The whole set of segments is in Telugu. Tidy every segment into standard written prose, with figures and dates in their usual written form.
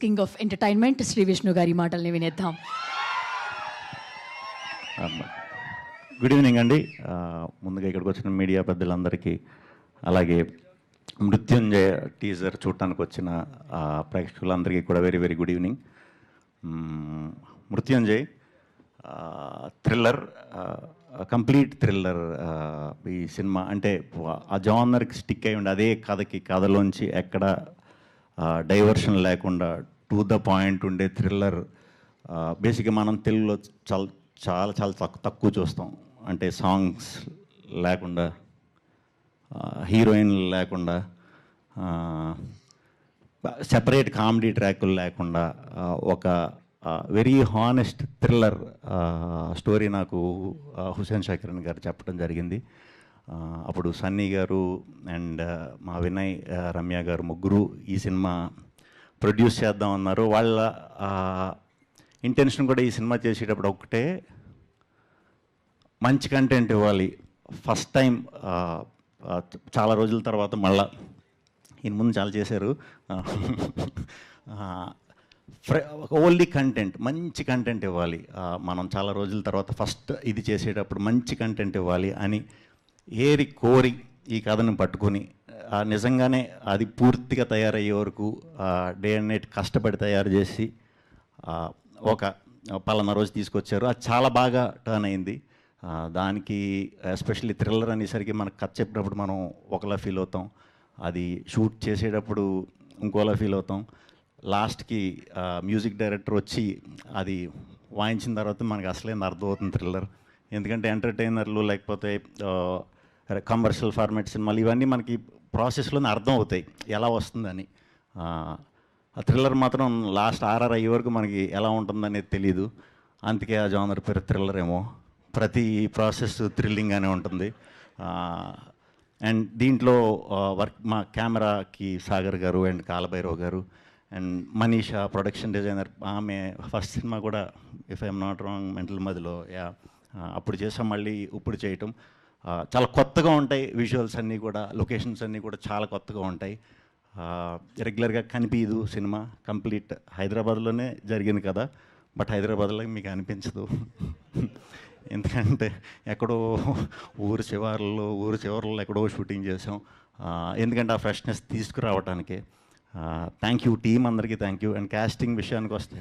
King of entertainment Shri Vishnu గారి మాటల్ని వినేద్దాం. గుడ్ ఈవినింగ్ అండి. ముందుగా ఇక్కడికి వచ్చిన మీడియా పెద్దలందరికీ, అలాగే మృత్యుంజయ టీజర్ చూడటానికి వచ్చిన ప్రేక్షకులందరికీ కూడా very very good evening. Mrutyunjay thriller, complete thriller. ఈ సినిమా అంటే ఆ జానర్కి స్టిక్ అయి ఉండి అదే కథలోంచి ఎక్కడ డైవర్షన్ లేకుండా టు ద పాయింట్ ఉండే థ్రిల్లర్. బేసిక్గా మనం తెలుగులో చాలా తక్కువ చూస్తాం. అంటే సాంగ్స్ లేకుండా, హీరోయిన్ లేకుండా, సెపరేట్ కామెడీ ట్రాకులు లేకుండా ఒక వెరీ హానెస్ట్ థ్రిల్లర్ స్టోరీ నాకు హుసేన్ షాకిరన్ గారు చెప్పడం జరిగింది. అప్పుడు సన్నీ గారు అండ్ మా వినయ్, రమ్య గారు ముగ్గురు ఈ సినిమా ప్రొడ్యూస్ చేద్దామన్నారు. వాళ్ళ ఇంటెన్షన్ కూడా ఈ సినిమా చేసేటప్పుడు ఒకటే, మంచి కంటెంట్ ఇవ్వాలి. ఫస్ట్ టైం చాలా రోజుల తర్వాత మళ్ళా, ఈయన ముందు చాలా చేశారు, ఓన్లీ కంటెంట్, మంచి కంటెంట్ ఇవ్వాలి. మనం చాలా రోజుల తర్వాత ఫస్ట్ ఇది చేసేటప్పుడు మంచి కంటెంట్ ఇవ్వాలి అని ఏరి కోరి ఈ కథను పట్టుకొని నిజంగానే అది పూర్తిగా తయారయ్యే వరకు డే అండ్ నైట్ కష్టపడి తయారు చేసి ఒక పలానా రోజు తీసుకొచ్చారు. అది చాలా బాగా టర్న్ అయింది. దానికి ఎస్పెషల్లీ థ్రిల్లర్ అనేసరికి మనకు కథ చెప్పినప్పుడు మనం ఒకలా ఫీల్ అవుతాం, అది షూట్ చేసేటప్పుడు ఇంకోలా ఫీల్ అవుతాం. లాస్ట్కి మ్యూజిక్ డైరెక్టర్ వచ్చి అది వాయించిన తర్వాత మనకు అసలే అర్థమవుతుంది థ్రిల్లర్. ఎందుకంటే ఎంటర్టైనర్లు లేకపోతే కమర్షియల్ ఫార్మాట్ సినిమాలు ఇవన్నీ మనకి ప్రాసెస్లోనే అర్థం అవుతాయి ఎలా వస్తుందని. ఆ థ్రిల్లర్ మాత్రం లాస్ట్ ఆర్ఆర్ అయ్యే వరకు మనకి ఎలా ఉంటుందనేది తెలీదు. అందుకే ఆ జానర్ పేరు థ్రిల్లర్ ఏమో. ప్రతి ప్రాసెస్ థ్రిల్లింగ్గానే ఉంటుంది. అండ్ దీంట్లో వర్క్ మా కెమెరాకి సాగర్ గారు అండ్ కాలభైరవ్ గారు అండ్ మనీషా ప్రొడక్షన్ డిజైనర్. ఆమె ఫస్ట్ సినిమా కూడా if I'm not wrong mental మదిలో అప్పుడు చేసాం, మళ్ళీ ఇప్పుడు చేయటం చాలా కొత్తగా ఉంటాయి. విజువల్స్ అన్నీ కూడా, లొకేషన్స్ అన్నీ కూడా చాలా కొత్తగా ఉంటాయి. రెగ్యులర్గా కనిపించదు సినిమా. కంప్లీట్ హైదరాబాద్లోనే జరిగింది కదా, బట్ హైదరాబాద్లో మీకు అనిపించదు. ఎందుకంటే ఎక్కడో ఊరు చివర్లో ఎక్కడో షూటింగ్ చేసాం. ఎందుకంటే ఆ ఫ్రెష్నెస్ తీసుకురావటానికి. థ్యాంక్ యూ టీం అందరికీ, థ్యాంక్ యూ. అండ్ కాస్టింగ్ విషయానికి వస్తే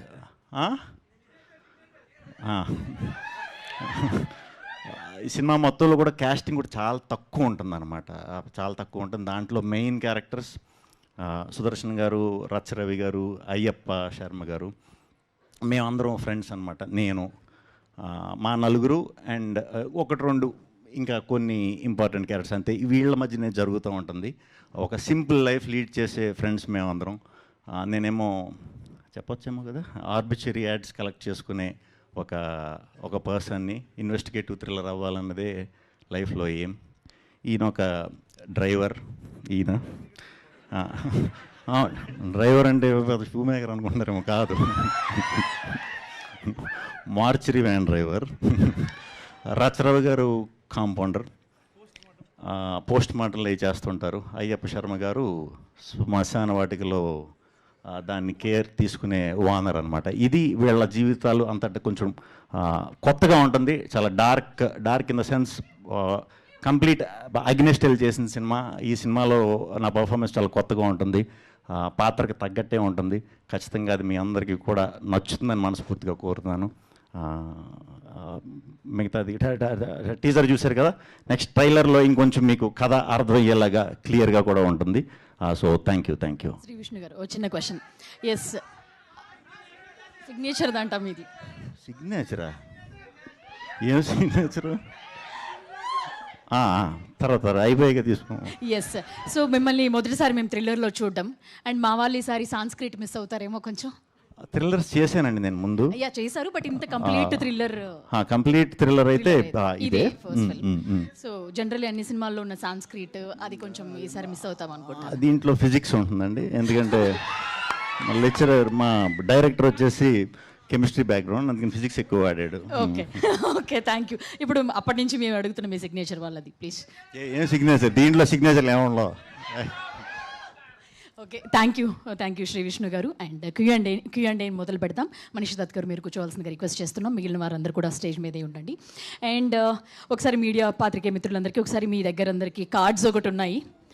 ఈ సినిమా మొత్తంలో కూడా కాస్టింగ్ కూడా చాలా తక్కువ ఉంటుంది అనమాట, చాలా తక్కువ ఉంటుంది. దాంట్లో మెయిన్ క్యారెక్టర్స్ సుదర్శన్ గారు, రచ్చరవి గారు, అయ్యప్ప శర్మ గారు, మేమందరం ఫ్రెండ్స్ అనమాట. నేను, మా నలుగురు అండ్ ఒకటి రెండు ఇంకా కొన్ని ఇంపార్టెంట్ క్యారెక్టర్స్ అంతే. వీళ్ళ మధ్యనే జరుగుతూ ఉంటుంది. ఒక సింపుల్ లైఫ్ లీడ్ చేసే ఫ్రెండ్స్ మేమందరం. నేనేమో చెప్పొచ్చేమో కదా, ఆర్బిటరీ యాడ్స్ కలెక్ట్ చేసుకునే ఒక పర్సన్ని. ఇన్వెస్టిగేటివ్ థ్రిల్లర్ అవ్వాలన్నదే లైఫ్లో ఏం. ఈయన ఒక డ్రైవర్. ఈయన డ్రైవర్ అంటే షూ మేకర్ అనుకుంటారేమో, కాదు, మార్చరీ వ్యాన్ డ్రైవర్. రచరవి గారు కాంపౌండర్, పోస్ట్ మార్టంలు అవి చేస్తుంటారు. అయ్యప్ప శర్మ గారు శ్మశాన వాటికలో దాన్ని కేర్ తీసుకునే ఓనర్ అనమాట. ఇది వీళ్ళ జీవితాలు అంతటా కొంచెం కొత్తగా ఉంటుంది. చాలా dark in the sense complete అగ్నెస్టెల్ చేసిన సినిమా. ఈ సినిమాలో నా పర్ఫార్మెన్స్ చాలా కొత్తగా ఉంటుంది, పాత్రకు తగ్గట్టే ఉంటుంది. ఖచ్చితంగా అది మీ అందరికీ కూడా నచ్చుతుందని మనస్ఫూర్తిగా కోరుతున్నాను. మిగతాది టీజర్ చూశారు కదా, నెక్స్ట్ ట్రైలర్లో ఇంకొంచెం మీకు కథ అర్థమయ్యేలాగా క్లియర్గా కూడా ఉంటుంది. So thank you. Shri Vishnu గారు, ఓ చిన్న క్వశ్చన్. ఎస్, సిగ్నేచర్ దంట మీది. సిగ్నేచరా? ఏం సిగ్నేచరు? తర్వాత అయిపోయాక తీసుకో. ఎస్, సో మిమ్మల్ని మొదటిసారి మేము థ్రిల్లర్లో చూడడం, అండ్ మా వాళ్ళు ఈసారి సాంస్క్రిట్ మిస్ అవుతారేమో కొంచెం. థ్రిల్లర్స్ చేశానండి నేను ముందు. అయ్యా చేశారు, బట్ ఇంత కంప్లీట్ థ్రిల్లర్ అయితే ఇదే. సో జనరల్లీ అన్ని సినిమాల్లో ఉన్న సాంస్క్రిట్ అది కొంచెం ఈసారి మిస్ అవుతాం అనుకుంటా. దీంట్లో ఫిజిక్స్ ఉంటుందండి, ఎందుకంటే లెక్చరర్ మా డైరెక్టర్ వచ్చేసి కెమిస్ట్రీ బ్యాక్గ్రౌండ్, అందుకని ఫిజిక్స్ ఎక్కువ వాడాడు. Okay thank you. ఇప్పుడు అప్పటి నుంచి మేము అడుగుతున్నాం మీ సిగ్నేచర్ వాళ్ళది ప్లీజ్. ఏం సిగ్నేచర్? దీంట్లో సిగ్నేచర్లు ఏమన్నా? Okay, thank you Shri Vishnu గారు. అండ్ క్యూ అండ్ ఏ మొదలు పెడతాం. మనీష్ దత్ గారు మీరు కూర్చోవాల్సిందిగా రిక్వెస్ట్ చేస్తున్నాం. మిగిలిన వారందరూ కూడా స్టేజ్ మీదే ఉండండి. అండ్ ఒకసారి మీడియా పాత్రికేయ మిత్రులందరికీ ఒకసారి మీ దగ్గర అందరికీ కార్డ్స్ ఒకటి ఉన్నాయి.